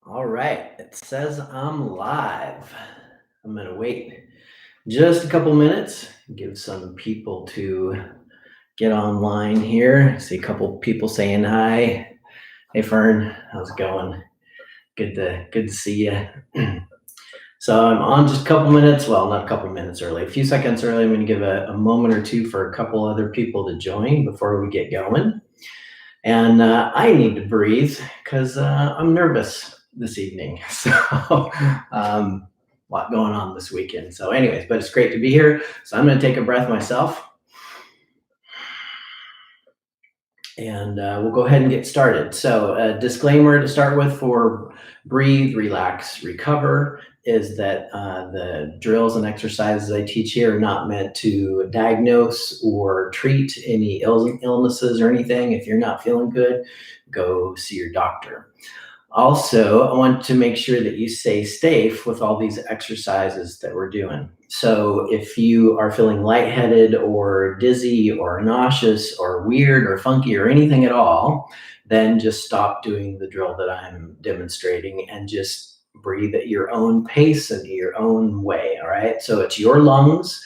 All right, it says I'm live. I'm gonna wait just a couple minutes, give some people to get online here. See a couple people saying hi. Hey Fern, how's it going? Good to see you. So I'm on just a couple minutes. Well, not a couple minutes early, a few seconds early. I'm gonna give a moment or two for a couple other people to join before we get going. And I need to breathe because I'm nervous this evening. So, a lot going on this weekend. So, anyways, but it's great to be here. So, I'm going to take a breath myself and we'll go ahead and get started. So, a disclaimer to start with for breathe, relax, recover is that the drills and exercises I teach here are not meant to diagnose or treat any illnesses or anything. If you're not feeling good, go see your doctor. Also, I want to make sure that you stay safe with all these exercises that we're doing. So, if you are feeling lightheaded or dizzy or nauseous or weird or funky or anything at all, then just stop doing the drill that I'm demonstrating and just breathe at your own pace and your own way. All right. So, it's your lungs,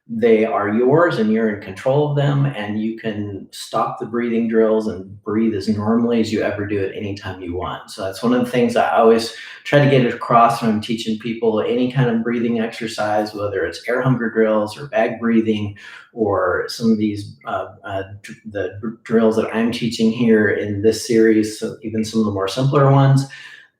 they are yours and you're in control of them, and you can stop the breathing drills and breathe as normally as you ever do at any time you want. So that's one of the things I always try to get across when I'm teaching people any kind of breathing exercise, whether it's air hunger drills or bag breathing or some of these the drills that I'm teaching here in this series. So even some of the more simpler ones,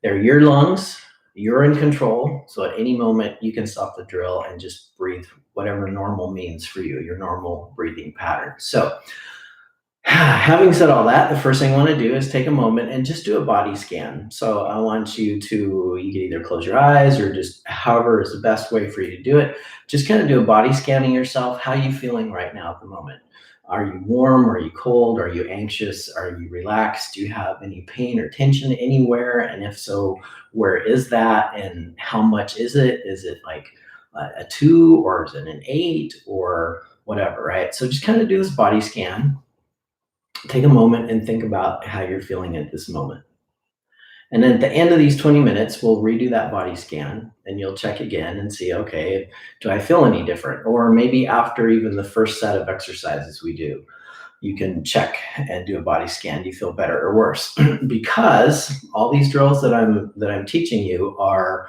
they're your lungs, you're in control. So at any moment, you can stop the drill and just breathe whatever normal means for you, your normal breathing pattern. So, having said all that, the first thing I want to do is take a moment and just do a body scan. So, I want you can either close your eyes or just however is the best way for you to do it. Just kind of do a body scanning yourself. How are you feeling right now at the moment? Are you warm? Are you cold? Are you anxious? Are you relaxed? Do you have any pain or tension anywhere? And if so, where is that? And how much is it? Is it like a two, or is it an eight, or whatever, right? So just kind of do this body scan. Take a moment and think about how you're feeling at this moment. And then at the end of these 20 minutes, we'll redo that body scan and you'll check again and see, okay, do I feel any different? Or maybe after even the first set of exercises we do, you can check and do a body scan. Do you feel better or worse? Because all these drills that I'm teaching you are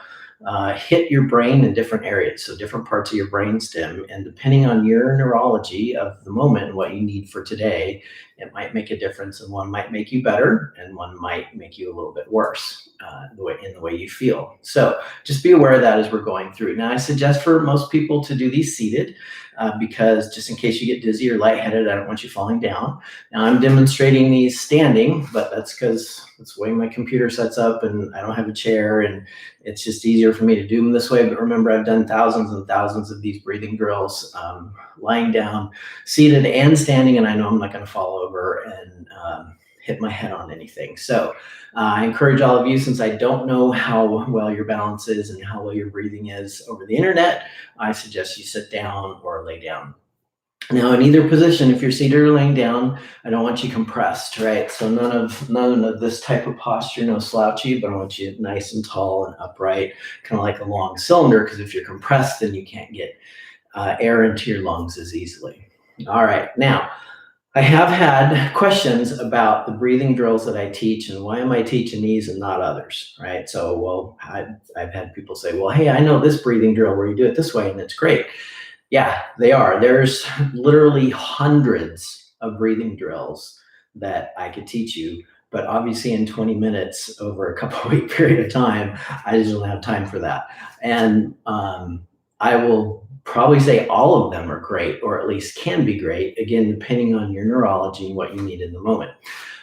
hit your brain in different areas, so different parts of your brain stem, and depending on your neurology of the moment and what you need for today, it might make a difference, and one might make you better and one might make you a little bit worse the way you feel. So just be aware of that as we're going through. Now, I suggest for most people to do these seated because just in case you get dizzy or lightheaded, I don't want you falling down. Now, I'm demonstrating these standing, but that's because that's the way my computer sets up and I don't have a chair, and it's just easier for me to do them this way. But remember, I've done thousands and thousands of these breathing drills, lying down, seated, and standing, and I know I'm not going to fall over and hit my head on anything. So I encourage all of you, since I don't know how well your balance is and how well your breathing is over the internet, I suggest you sit down or lay down. Now, in either position, if you're seated or laying down, I don't want you compressed, right? So none of this type of posture, no slouchy, but I want you nice and tall and upright, kind of like a long cylinder, because if you're compressed, then you can't get air into your lungs as easily. All right, now, I have had questions about the breathing drills that I teach and why am I teaching these and not others, right? So, well, I've had people say, well, hey, I know this breathing drill where you do it this way and it's great. Yeah, they are. There's literally hundreds of breathing drills that I could teach you, but obviously in 20 minutes over a couple week period of time, I just don't have time for that. And I will probably say all of them are great, or at least can be great, again, depending on your neurology and what you need in the moment.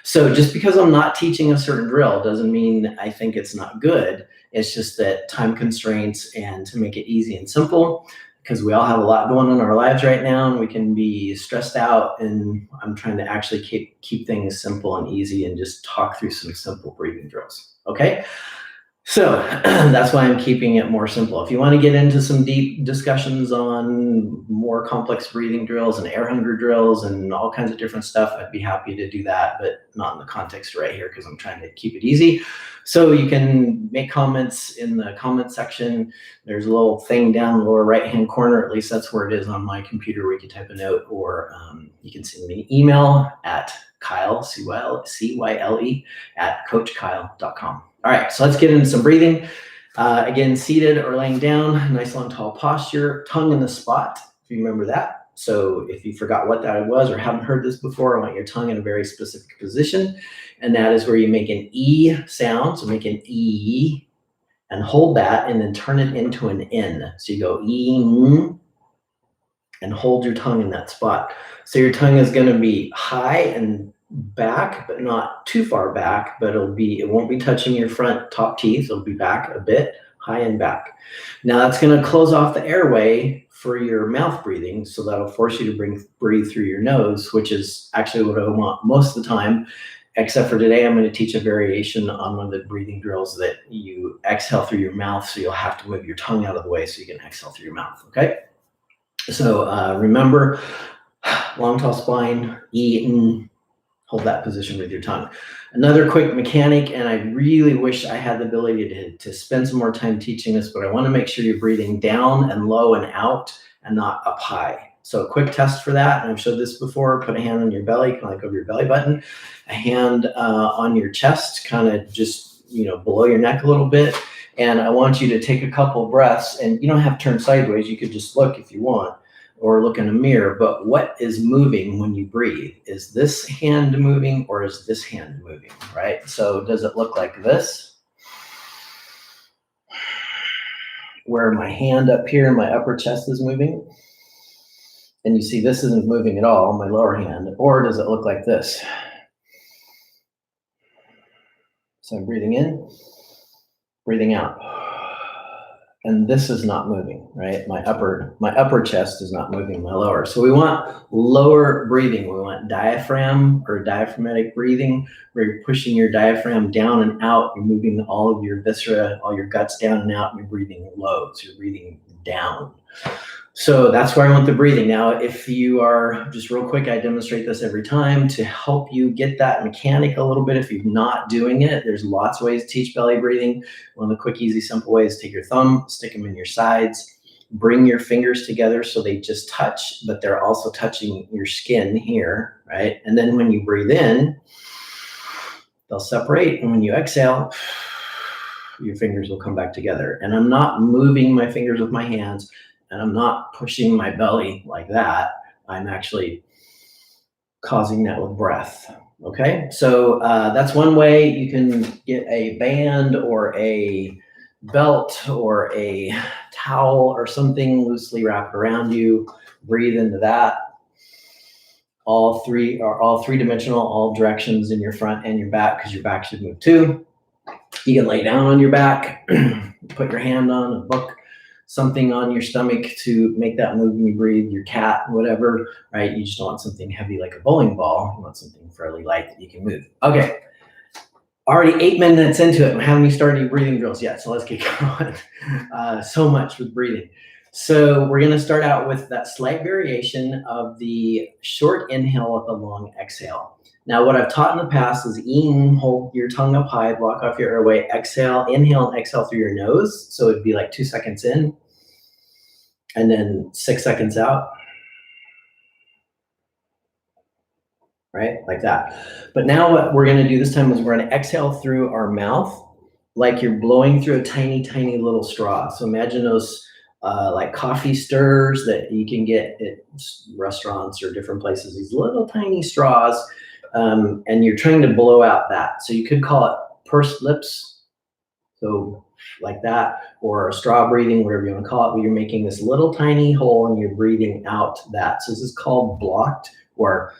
So just because I'm not teaching a certain drill doesn't mean I think it's not good. It's just that time constraints, and to make it easy and simple, because we all have a lot going on in our lives right now and we can be stressed out, and I'm trying to actually keep things simple and easy and just talk through some simple breathing drills. Okay. So that's why I'm keeping it more simple. If you want to get into some deep discussions on more complex breathing drills and air hunger drills and all kinds of different stuff, I'd be happy to do that, but not in the context right here because I'm trying to keep it easy. So you can make comments in the comment section. There's a little thing down in the lower right-hand corner, at least that's where it is on my computer, where you can type a note, or you can send me an email at Kyle, C-Y-L-E, at coachkyle.com. All right, so let's get into some breathing. Again, seated or laying down, nice long tall posture, tongue in the spot, if you remember that. So if you forgot what that was or haven't heard this before, I want your tongue in a very specific position. And that is where you make an E sound. So make an E and hold that and then turn it into an N. So you go E and hold your tongue in that spot. So your tongue is going to be high and back, but not too far back, but it won't be touching your front top teeth. It'll be back a bit, high and back. Now that's going to close off the airway for your mouth breathing. So that'll force you to breathe through your nose, which is actually what I want most of the time. Except for today, I'm going to teach a variation on one of the breathing drills that you exhale through your mouth. So you'll have to move your tongue out of the way so you can exhale through your mouth. Okay. So remember, long, tall spine, E, hold that position with your tongue. Another quick mechanic, and I really wish I had the ability to spend some more time teaching this, but I want to make sure you're breathing down and low and out and not up high. So a quick test for that, and I've showed this before, put a hand on your belly, kind of like over your belly button, a hand on your chest, kind of just, below your neck a little bit. And I want you to take a couple breaths, and you don't have to turn sideways. You could just look if you want, or look in a mirror. But what is moving when you breathe? Is this hand moving or is this hand moving, right? So does it look like this? Where my hand up here in my upper chest is moving? And you see this isn't moving at all, my lower hand. Or does it look like this? So I'm breathing in, breathing out. And this is not moving, right? My upper chest is not moving, my lower. So we want lower breathing. We want diaphragm or diaphragmatic breathing, where you're pushing your diaphragm down and out. You're moving all of your viscera, all your guts down and out, and you're breathing low. So you're breathing down. So that's where I want the breathing. Now, if you are, just real quick, I demonstrate this every time to help you get that mechanic a little bit. If you're not doing it, there's lots of ways to teach belly breathing. One of the quick, easy, simple ways, take your thumb, stick them in your sides, bring your fingers together so they just touch, but they're also touching your skin here, right? And then when you breathe in, they'll separate. And when you exhale, your fingers will come back together. And I'm not moving my fingers with my hands, and I'm not pushing my belly like that. I'm actually causing that with breath. Okay, so that's one way you can get a band or a belt or a towel or something loosely wrapped around you. Breathe into that. All three dimensional, all directions in your front and your back, because your back should move too. You can lay down on your back, put your hand on a book, something on your stomach to make that move when you breathe, your cat, whatever, right? You just don't want something heavy like a bowling ball. You want something fairly light that you can move. Okay, already 8 minutes into it. I haven't even started any breathing drills yet, so let's get going. So much with breathing. So we're gonna start out with that slight variation of the short inhale with a long exhale. Now, what I've taught in the past is hold your tongue up high, block off your airway, exhale, inhale and exhale through your nose. So it'd be like 2 seconds in and then 6 seconds out, right? Like that. But now what we're gonna do this time is we're gonna exhale through our mouth like you're blowing through a tiny, tiny little straw. So imagine those like coffee stirrers that you can get at restaurants or different places, these little tiny straws. And you're trying to blow out that. So you could call it pursed lips, so like that, or straw breathing, whatever you want to call it, but you're making this little tiny hole and you're breathing out that. So this is called blocked, or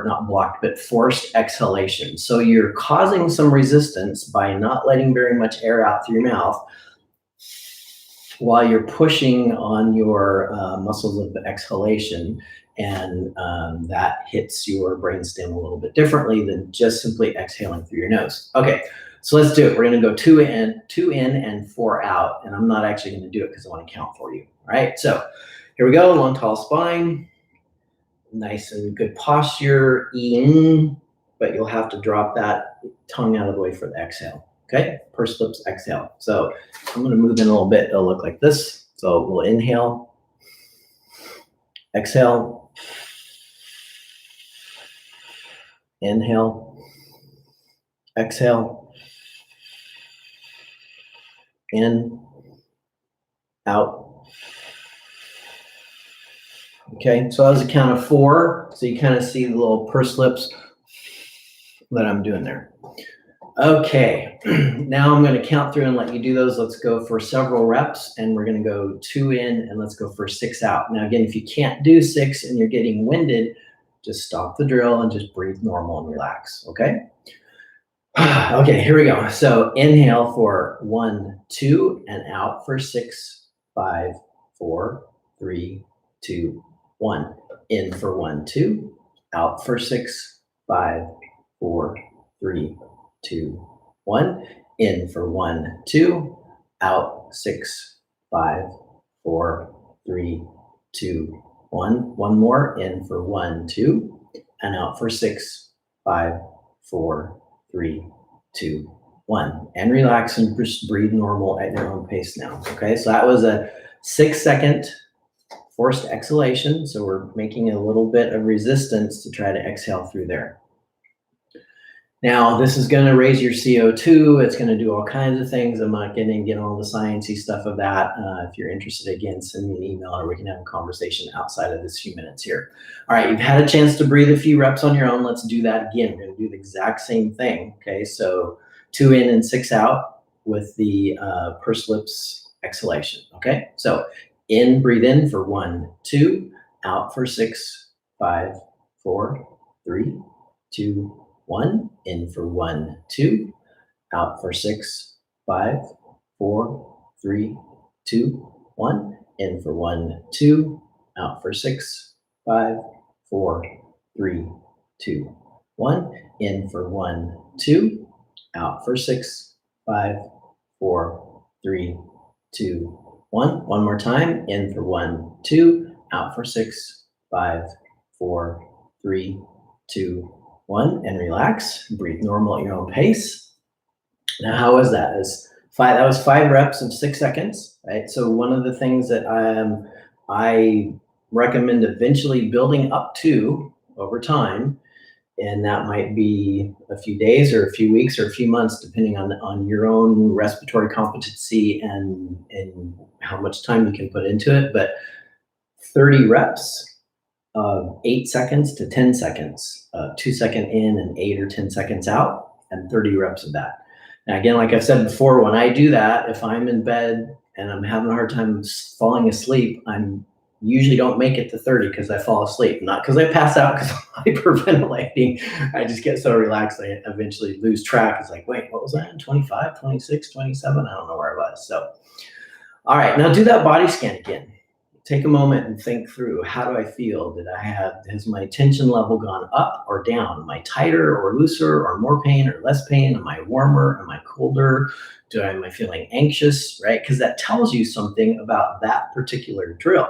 not blocked, but forced exhalation. So you're causing some resistance by not letting very much air out through your mouth while you're pushing on your muscles of the exhalation. And that hits your brainstem a little bit differently than just simply exhaling through your nose. Okay, so let's do it. We're gonna go 2 in and 4 out. And I'm not actually gonna do it because I wanna count for you. All right, so here we go, long, tall spine. Nice and good posture, in, but you'll have to drop that tongue out of the way for the exhale. Okay, pursed lips, exhale. So I'm going to move in a little bit. It'll look like this. So we'll inhale, exhale, inhale, exhale, in, out. Okay, so that was a count of 4. So you kind of see the little pursed lips that I'm doing there. Okay, now I'm going to count through and let you do those. Let's go for several reps, and we're going to go 2 in, and let's go for 6 out. Now, again, if you can't do 6 and you're getting winded, just stop the drill and just breathe normal and relax, okay? Okay, here we go. So inhale for 1, 2, and out for 6, 5, 4, 3, 2, 1. In for 1, 2, out for 6, 5, 4, 3, 2, 1. In for 1, 2, out 6, 5, 4, 3, 2, 1. One more. In for 1, 2, and out for 6, 5, 4, 3, 2, 1. And relax and just breathe normal at your own pace now. Okay, so that was a 6-second forced exhalation. So we're making a little bit of resistance to try to exhale through there. Now, this is going to raise your CO2. It's going to do all kinds of things. I'm not going to get all the sciencey stuff of that. If you're interested, again, send me an email or we can have a conversation outside of this few minutes here. All right, you've had a chance to breathe a few reps on your own. Let's do that again. We're going to do the exact same thing. Okay, so 2 in and 6 out with the pursed lips exhalation. Okay, so in, breathe in for 1, 2, out for 6, 5, 4, 3, 2, 1. In for 1, 2, out for 6, 5, 4, 3, 2, 1. In for 1, 2, out for 6, 5, 4, 3, 2, 1. In for 1, 2, out for 6, 5, 4, 3, 2, 1. One more time. In for 1, 2, out for 6, 5, 4, 3, 2, 1, and relax. Breathe normal at your own pace. Now, how was that? That was 5 reps in 6 seconds, right? So one of the things that I recommend eventually building up to over time, and that might be a few days or a few weeks or a few months, depending on your own respiratory competency and how much time you can put into it, but 30 reps of 8 seconds to 10 seconds, 2 second in and 8 or 10 seconds out, and 30 reps of that. Now, again, like I've said before, when I do that, if I'm in bed and I'm having a hard time falling asleep, I'm usually don't make it to 30 because I fall asleep, not because I pass out because I'm hyperventilating. I just get so relaxed, I eventually lose track. It's like, wait, what was that? 25, 26, 27? I don't know where I was. So, all right, now do that body scan again. Take a moment and think through, how do I feel? Has my tension level gone up or down? Am I tighter or looser or more pain or less pain? Am I warmer? Am I colder? Am I feeling anxious, right? Because that tells you something about that particular drill.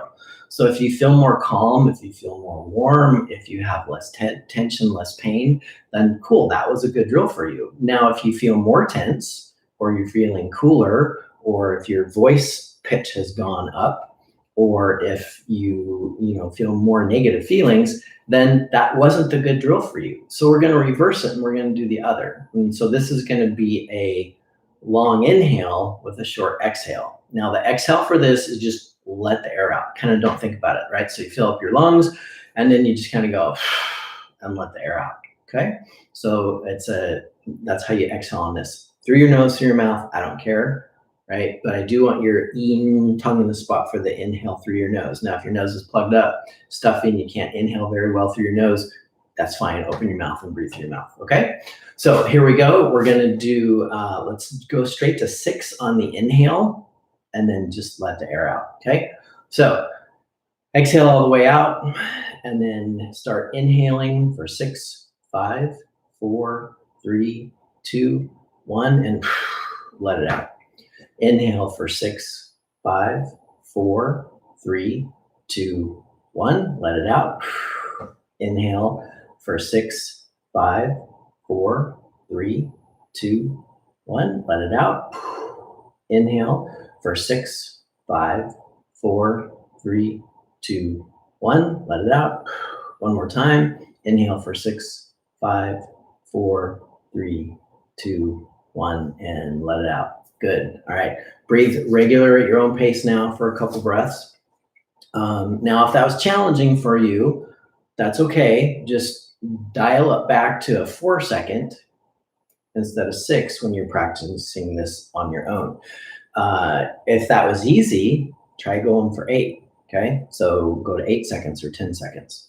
So if you feel more calm, if you feel more warm, if you have less tension, less pain, then cool, that was a good drill for you. Now, if you feel more tense or you're feeling cooler, or if your voice pitch has gone up, or if you feel more negative feelings, then that wasn't the good drill for you. So we're going to reverse it and we're going to do the other. And so this is going to be a long inhale with a short exhale. Now the exhale for this is just let the air out. Kind of don't think about it, right? So you fill up your lungs and then you just kind of go and let the air out. Okay. So that's how you exhale on this. Through your nose, through your mouth, I don't care. Right? But I do want your tongue in the spot for the inhale through your nose. Now, if your nose is plugged up, stuffy, and you can't inhale very well through your nose, that's fine. Open your mouth and breathe through your mouth. Okay? So here we go. We're going to do, let's go straight to 6 on the inhale and then just let the air out. Okay? So exhale all the way out and then start inhaling for 6, 5, 4, 3, 2, 1, and let it out. Inhale for 6, 5, 4, 3, 2, 1. Let it out. Inhale for 6, 5, 4, 3, 2, 1, let it out. Inhale for 6, 5, 4, 3, 2, 1, let it out. One more time. Inhale for 6, 5, 4, 3, 2, 1, and let it out. Good. All right. Breathe regular at your own pace now for a couple breaths. Now, if that was challenging for you, that's okay. Just dial it back to a 4-second instead of 6 when you're practicing this on your own. If that was easy, try going for 8. Okay, so go to 8 seconds or 10 seconds.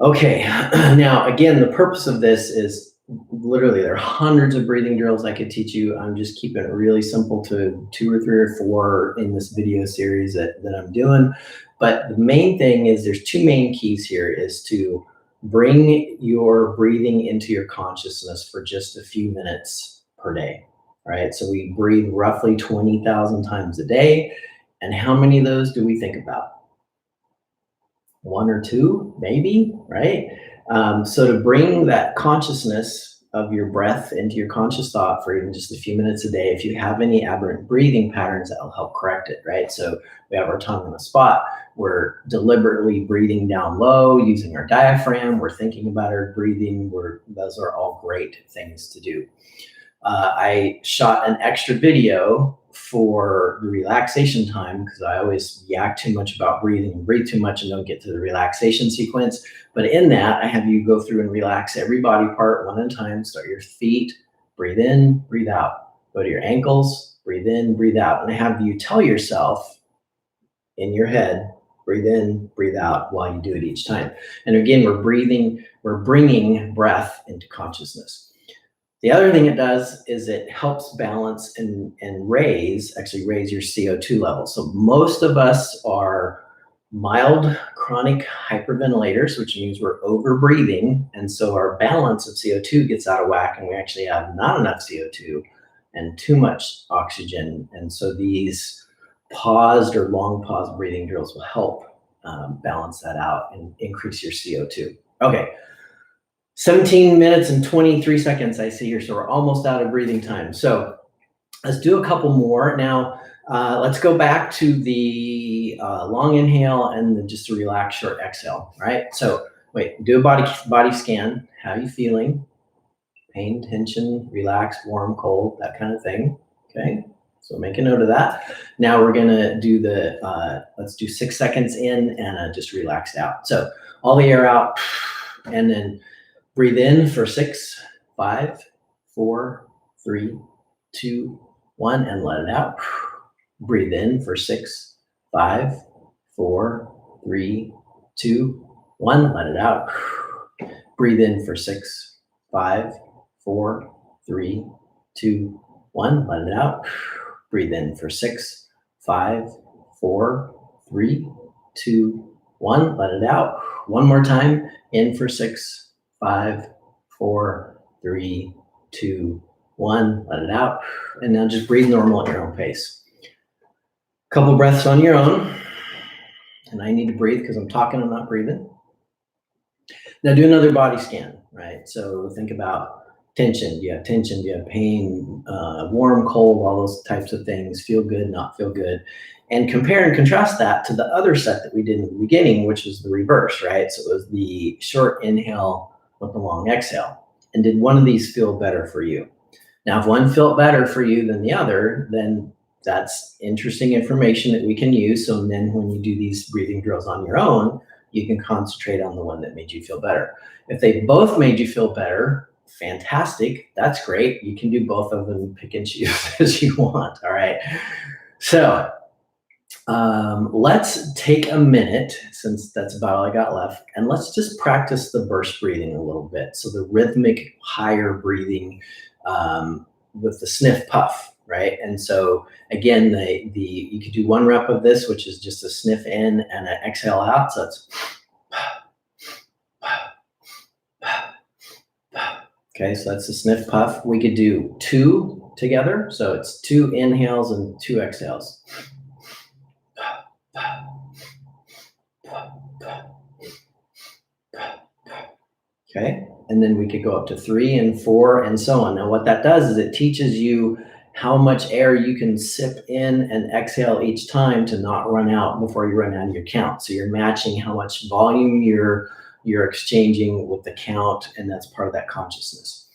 Okay, now again, the purpose of this is literally there are hundreds of breathing drills I could teach you. I'm just keeping it really simple to 2 or 3 or 4 in this video series that I'm doing. But the main thing is there's 2 main keys here is to bring your breathing into your consciousness for just a few minutes per day. All right, so we breathe roughly 20,000 times a day. And how many of those do we think about? 1 or 2, maybe, right? So to bring that consciousness of your breath into your conscious thought for even just a few minutes a day, if you have any aberrant breathing patterns, that will help correct it, right? So we have our tongue on a spot. We're deliberately breathing down low, using our diaphragm. We're thinking about our breathing. Those are all great things to do. I shot an extra video for the relaxation time because I always yak too much about breathing and breathe too much and don't get to the relaxation sequence. But in that, I have you go through and relax every body part one at a time. Start your feet, breathe in, breathe out. Go to your ankles, breathe in, breathe out. And I have you tell yourself in your head, breathe in, breathe out while you do it each time. And again, we're bringing breath into consciousness. The other thing it does is it helps balance and raise your CO2 levels. So most of us are mild chronic hyperventilators, which means we're over breathing. And so our balance of CO2 gets out of whack and we actually have not enough CO2 and too much oxygen. And so these paused or long pause breathing drills will help balance that out and increase your CO2. Okay. 17 minutes and 23 seconds I see here, so we're almost out of breathing time. So let's do a couple more. Now, let's go back to the long inhale and just a relaxed short exhale, right? So wait, do a body scan. How are you feeling? Pain, tension, relaxed, warm, cold, that kind of thing, okay? So make a note of that. Now we're gonna do let's do 6 seconds in and just relax out. So all the air out and then breathe in for 6, 5, 4, 3, 2, 1, and let it out. Breathe in for 6, 5, 4, 3, 2, 1, let it out. Breathe in for 6, 5, 4, 3, 2, 1, let it out. Breathe in for 6, 5, 4, 3, 2, 1, let it out. One more time, in for 6, 5, 4, 3, 2, 1, let it out. And now just breathe normal at your own pace. Couple breaths on your own. And I need to breathe because I'm talking, I'm not breathing. Now do another body scan, right? So think about tension. Do you have tension? Do you have pain? Warm, cold, all those types of things. Feel good, not feel good. And compare and contrast that to the other set that we did in the beginning, which was the reverse, right? So it was the short inhale with the long exhale. And did one of these feel better for you? Now, if one felt better for you than the other, then that's interesting information that we can use. So then when you do these breathing drills on your own, you can concentrate on the one that made you feel better. If they both made you feel better, fantastic. That's great. You can do both of them, pick and choose as you want. All right. So let's take a minute, since that's about all I got left, and let's just practice the burst breathing a little bit. So the rhythmic higher breathing with the sniff puff, right? And so again, you could do 1 rep of this, which is just a sniff in and an exhale out. So it's okay, so that's the sniff puff. We could do 2 together. So it's 2 inhales and 2 exhales. Okay, and then we could go up to 3 and 4 and so on. Now what that does is it teaches you how much air you can sip in and exhale each time to not run out before you run out of your count. So you're matching how much volume you're exchanging with the count, and that's part of that consciousness.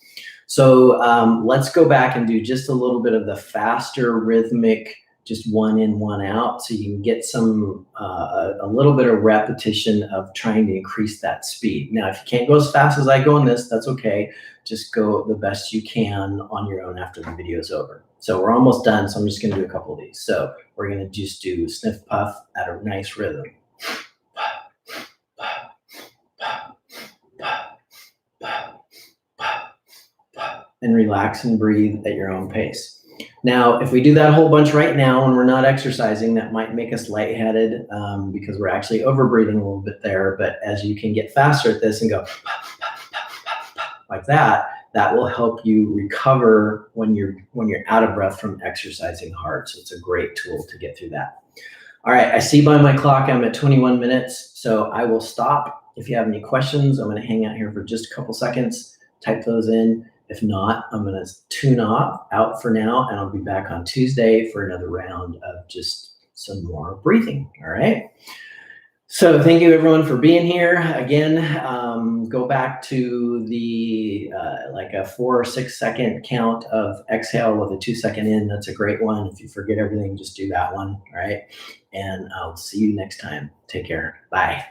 So let's go back and do just a little bit of the faster rhythmic, just 1 in, 1 out, so you can get some a little bit of repetition of trying to increase that speed. Now, if you can't go as fast as I go in this, that's okay. Just go the best you can on your own after the video is over. So we're almost done, so I'm just gonna do a couple of these. So we're gonna just do sniff puff at a nice rhythm. And relax and breathe at your own pace. Now, if we do that whole bunch right now and we're not exercising, that might make us lightheaded because we're actually over breathing a little bit there. But as you can get faster at this and go like that, that will help you recover when you're out of breath from exercising hard. So it's a great tool to get through that. All right, I see by my clock I'm at 21 minutes, so I will stop. If you have any questions, I'm going to hang out here for just a couple seconds, type those in. If not, I'm going to tune out for now, and I'll be back on Tuesday for another round of just some more breathing. All right. So thank you everyone for being here. Again, go back to the like a 4 or 6 second count of exhale with a 2 second in. That's a great one. If you forget everything, just do that one. All right. And I'll see you next time. Take care. Bye.